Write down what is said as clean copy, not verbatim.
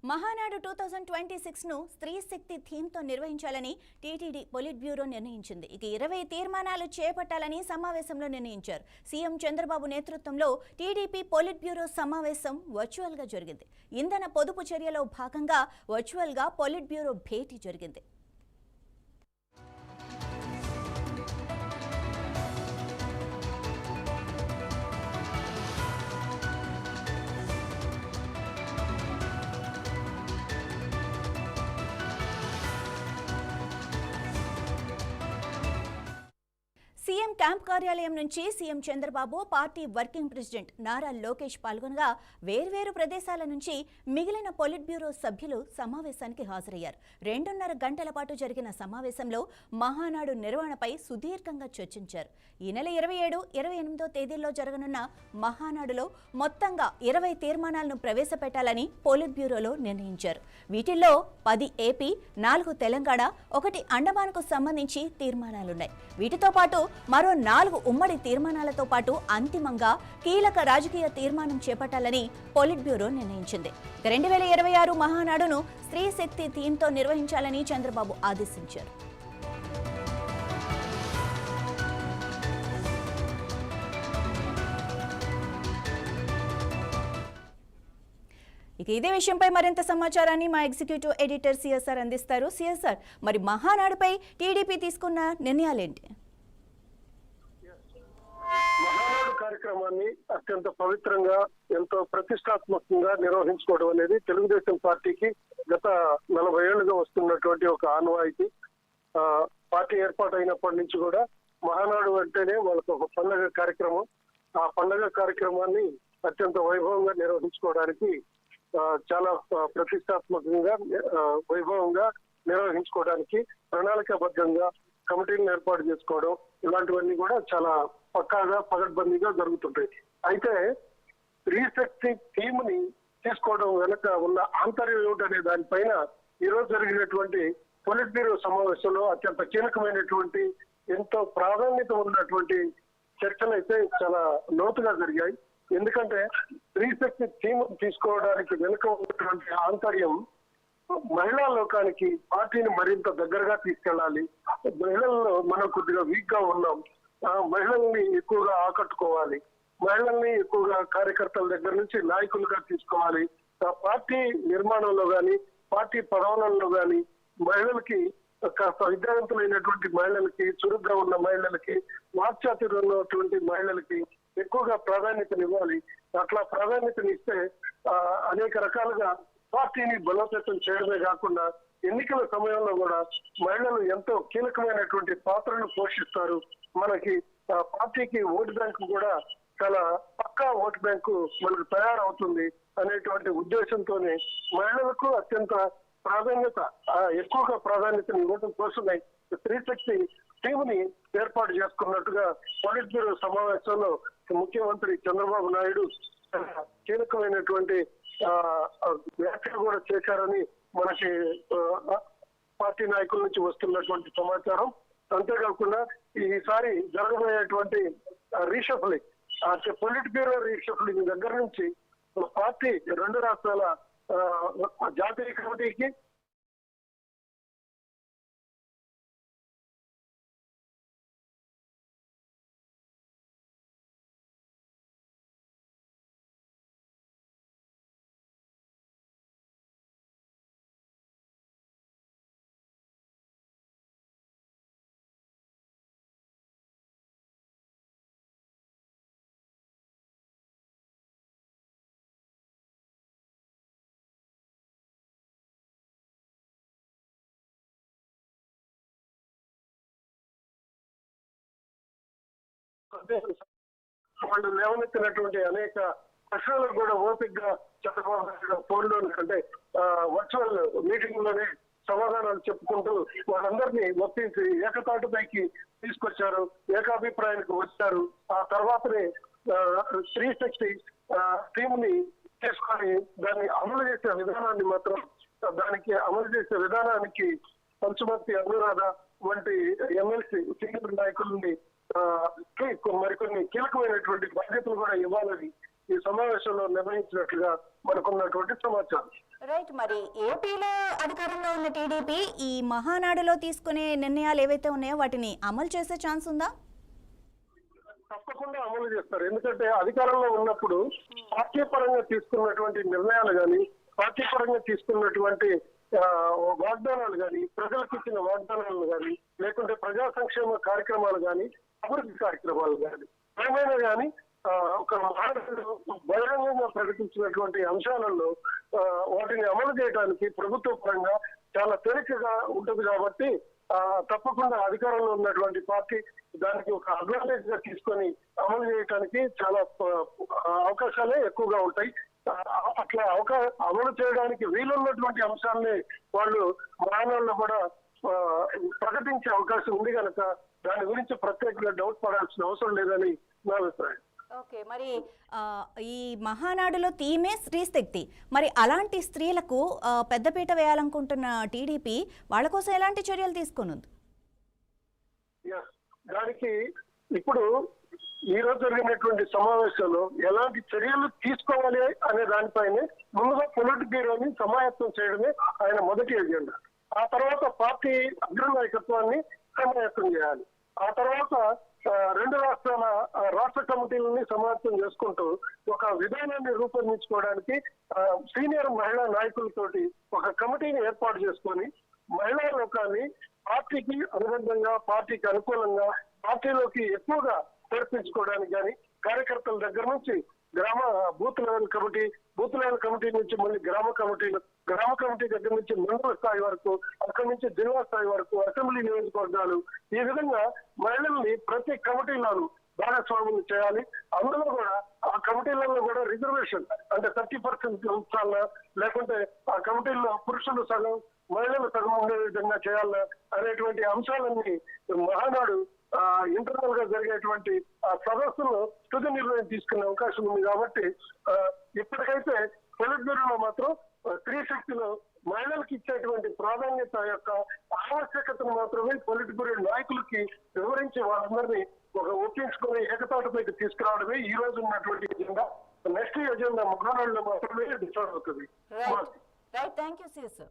మహానాడు 2026ను స్త్రీ శక్తి థీమ్తో నిర్వహించాలని TTD polit bureau నిర్ణయించింది. ఇక 20 తీర్మానాలు చేపట్టాలని సమావేశంలో నిర్ణయించారు. సీఎం చంద్రబాబు నేతృత్వంలో టీడీపీ పొలిట్ బ్యూరో సమావేశం వర్చువల్గా జరిగింది. ఇంధన పొదుపు చర్యలో భాగంగా వర్చువల్గా పొలిట్ బ్యూరో భేటీ జరిగింది. సీఎం క్యాంప్ కార్యాలయం నుంచి CM Chandrababu, party working president Nara Lokesh పాల్గొనగా వేర్వేరు ప్రదేశాల నుంచి మిగిలిన పొలిట్ బ్యూరో సభ్యులు సమావేశానికి హాజరయ్యారు. 2.5 గంటల పాటు జరిగిన సమావేశంలో మహానాడు నిర్వహణపై సుదీర్ఘంగా చర్చించారు. ఈ నెల 27, 28 తేదీల్లో జరగనున్న మహానాడులో మొత్తంగా 20 తీర్మానాలను ప్రవేశపెట్టాలని పొలిట్ బ్యూరోలో నిర్ణయించారు. వీటిల్లో 10 ఏపీ, 4 తెలంగాణ, 1 అండమాన్కు సంబంధించి తీర్మానాలున్నాయి. వీటితో పాటు మరో 4 ఉమ్మడి తీర్మానాలతో పాటు అంతిమంగా కీలక రాజకీయ తీర్మానం చేపట్టాలని పొలిట్ బ్యూరో నిర్ణయించింది. 2026 మహానాడును స్త్రీ శక్తి థీమ్తో నిర్వహించాలని చంద్రబాబు ఆదేశించారు. ఇక ఇదే విషయంపై మరింత సమాచారాన్ని మా ఎగ్జిక్యూటివ్ ఎడిటర్ సిఎస్ఆర్ అందిస్తారు. సిఎస్ఆర్, మరి మహానాడుపై టీడీపీ తీసుకున్న నిర్ణయాలేంటి? మహానాడు కార్యక్రమాన్ని అత్యంత పవిత్రంగా, ఎంతో ప్రతిష్టాత్మకంగా నిర్వహించుకోవడం అనేది తెలుగుదేశం పార్టీకి గత 40 ఏళ్లుగా వస్తున్నటువంటి ఒక ఆనవాయితీ. పార్టీ ఏర్పాటు అయినప్పటి నుంచి కూడా మహానాడు అంటేనే వాళ్ళకు ఒక పండుగ కార్యక్రమం. ఆ పండుగ కార్యక్రమాన్ని అత్యంత వైభవంగా నిర్వహించుకోవడానికి, చాలా ప్రతిష్టాత్మకంగా వైభవంగా నిర్వహించుకోవడానికి ప్రణాళికాబద్ధంగా కమిటీలను ఏర్పాటు చేసుకోవడం, ఇలాంటివన్నీ కూడా చాలా పక్కాగా పగడ్బందీగా జరుగుతుంటాయి. అయితే స్త్రీ శక్తి థీమ్ ని తీసుకోవడం వెనక ఉన్న ఆంతర్యం ఏమిటనే దానిపైన ఈ రోజు జరిగినటువంటి పొలిట్ బ్యూరో సమావేశంలో అత్యంత కీలకమైనటువంటి, ఎంతో ప్రాధాన్యత ఉన్నటువంటి చర్చలు అయితే చాలా లోతుగా జరిగాయి. ఎందుకంటే స్త్రీ శక్తి థీమ్ తీసుకోవడానికి వెనుక ఉన్నటువంటి ఆంతర్యం మహిళా లోకానికి పార్టీని మరింత దగ్గరగా తీసుకెళ్లాలి. మహిళల్లో మనం కొద్దిగా వీక్ గా ఉన్నాం. మహిళల్ని ఎక్కువగా ఆకట్టుకోవాలి. మహిళల్ని ఎక్కువగా కార్యకర్తల దగ్గర నుంచి నాయకులుగా తీసుకోవాలి. పార్టీ నిర్మాణంలో గాని, పార్టీ పదవులలో గాని మహిళలకి, కాస్త విద్యావంతులైనటువంటి మహిళలకి, చురుగ్గా ఉన్న మహిళలకి, వాక్చాతుర్యం ఉన్నటువంటి మహిళలకి ఎక్కువగా ప్రాధాన్యతనివ్వాలి. అట్లా ప్రాధాన్యతనిస్తే అనేక రకాలుగా పార్టీని బలోపేతం చేయడమే కాకుండా ఎన్నికల సమయంలో కూడా మహిళలు ఎంతో కీలకమైనటువంటి పాత్రను పోషిస్తారు. మనకి పార్టీకి ఓటు బ్యాంకు కూడా చాలా పక్కా ఓటు బ్యాంకు మనకు తయారవుతుంది అనేటువంటి ఉద్దేశంతోనే మహిళలకు అత్యంత ప్రాధాన్యత, ఎక్కువగా ప్రాధాన్యతను ఇవ్వడం కోసమే స్త్రీ శక్తి టీమ్ ని ఏర్పాటు చేసుకున్నట్టుగా పొలిట్ బ్యూరో సమావేశంలో ముఖ్యమంత్రి చంద్రబాబు నాయుడు కీలకమైనటువంటి వ్యాఖ్యలు కూడా చేశారని మనకి పార్టీ నాయకుల నుంచి వస్తున్నటువంటి సమాచారం. అంతేకాకుండా ఈసారి జరగబోయేటువంటి రీషఫ్లింగ్, పొలిట్ బ్యూరో రీషఫ్లింగ్ దగ్గర నుంచి పార్టీ 2 రాష్ట్రాల జాతీయ కమిటీకి, వాళ్ళు లేవనెత్తినటువంటి అనేక ప్రశ్నలకు కూడా ఓపిక్ గా చంద్రబాబు నాయుడు ఫోన్లో అంటే వర్చువల్ మీటింగ్ లోనే సమాధానాలు చెప్పుకుంటూ వాళ్ళందరినీ ఒప్పించి ఏకతాటిపైకి తీసుకొచ్చారు, ఏకాభిప్రాయానికి వచ్చారు. ఆ తర్వాతనే స్త్రీ శక్తి టీమ్ ని తీసుకొని దాన్ని అమలు చేసే విధానాన్ని మాత్రం, దానికి అమలు చేసే విధానానికి పంచుమతి అనురాధ వంటి ఎమ్మెల్సీ సీనియర్ నాయకులని మరికొన్ని కీలకమైనటువంటి బాధ్యతలు కూడా ఇవ్వాలని ఈ సమావేశంలో నిర్ణయించినట్లుగా మనకున్నటువంటి సమాచారం. రైట్. మరి ఏపీలో అధికారంలో ఉన్న టీడీపీ ఈ మహానాడులో తీసుకునే నిర్ణయాలు ఏవైతే ఉన్నాయో వాటిని అమలు చేసే ఛాన్స్ ఉందా? తప్పకుండా అమలు చేస్తారు. ఎందుకంటే అధికారంలో ఉన్నప్పుడు పార్టీ పరంగా తీసుకున్నటువంటి నిర్ణయాలు కానీ, పార్టీ పరంగా తీసుకున్నటువంటి వాగ్దానాలు కానీ, ప్రజలకు ఇచ్చిన వాగ్దానాలు కానీ, లేకుంటే ప్రజా సంక్షేమ కార్యక్రమాలు కానీ, అభివృద్ధి కార్యక్రమాలు కానీ, ఏమైనా కానీ ఒక బహిరంగంగా ప్రకటించినటువంటి అంశాలలో వాటిని అమలు చేయడానికి ప్రభుత్వ పరంగా చాలా తేలికగా ఉంటుంది. కాబట్టి తప్పకుండా అధికారంలో ఉన్నటువంటి పార్టీ దానికి ఒక అడ్వాంటేజ్ గా తీసుకొని అమలు చేయడానికి చాలా అవకాశాలే ఎక్కువగా ఉంటాయి. అట్లా అమలు చేయడానికి వీలున్నటువంటి అంశాలని వాళ్ళు మహానాడులో కూడా ప్రకటించే అవకాశం ఉంది కనుక దాని గురించి ప్రత్యేకంగా డౌట్ పడాల్సిన అవసరం లేదని నా అభిప్రాయం. ఓకే. మరి ఈ మహానాడులో థీమే స్త్రీ శక్తి. మరి అలాంటి స్త్రీలకు పెద్దపీట వేయాలనుకుంటున్న టీడీపీ వాళ్ళ కోసం ఎలాంటి చర్యలు తీసుకునుంది? దానికి ఇప్పుడు ఈ రోజు జరిగినటువంటి సమావేశంలో ఎలాంటి చర్యలు తీసుకోవాలి అనే దానిపైనే ముందుగా పొలిట్ బ్యూరోని సమాయత్తం చేయడమే ఆయన మొదటి ఎజెండా. ఆ తర్వాత పార్టీ అగ్రనాయకత్వాన్ని సమాయత్తం చేయాలి. ఆ తర్వాత రెండు రాష్ట్రాల రాష్ట్ర కమిటీలని సమాయత్తం చేసుకుంటూ ఒక విధానాన్ని రూపొందించుకోవడానికి సీనియర్ మహిళా నాయకులతోటి ఒక కమిటీని ఏర్పాటు చేసుకొని మహిళా లోకాన్ని పార్టీకి అనుబంధంగా, పార్టీకి అనుకూలంగా, పార్టీలోకి ఎక్కువగా చేర్పించుకోవడానికి కానీ, కార్యకర్తల దగ్గర నుంచి బూత్ లెవెల్ కమిటీ నుంచి మళ్ళీ గ్రామ కమిటీ దగ్గర నుంచి మండల స్థాయి వరకు, అక్కడి నుంచి జిల్లా స్థాయి వరకు, అసెంబ్లీ నియోజకవర్గాలు, ఈ విధంగా మహిళల్ని ప్రతి కమిటీలోనూ భాగస్వాములు చేయాలి. అందులో కూడా ఆ కమిటీలలో కూడా రిజర్వేషన్ అంటే 30% ఉంచాలా, లేకుంటే ఆ కమిటీల్లో పురుషులు సగం మహిళలు సగం ఉండే విధంగా చేయాలా అనేటువంటి అంశాలన్నీ మహానాడు ఇంటర్నల్ గా జరిగేటువంటి ఆ సదస్సులో తుది నిర్ణయం తీసుకునే అవకాశం ఉంది. కాబట్టి ఇప్పటికైతే పొలిట్ బ్యూరోలో మాత్రం స్త్రీ శక్తిలో మహిళలకు ఇచ్చేటువంటి ప్రాధాన్యత యొక్క ఆవశ్యకతను మాత్రమే పొలిట్ బ్యూరో నాయకులకి వివరించి వాళ్ళందరినీ ఒప్పించుకుని ఏకతాటిపైకి తీసుకురావడమే ఈ రోజు ఉన్నటువంటి ఎజెండా. నెక్స్ట్ ఎజెండా మహానాడులో మాత్రమే డిసైడ్ అవుతుంది. రైట్. Thank you, CS.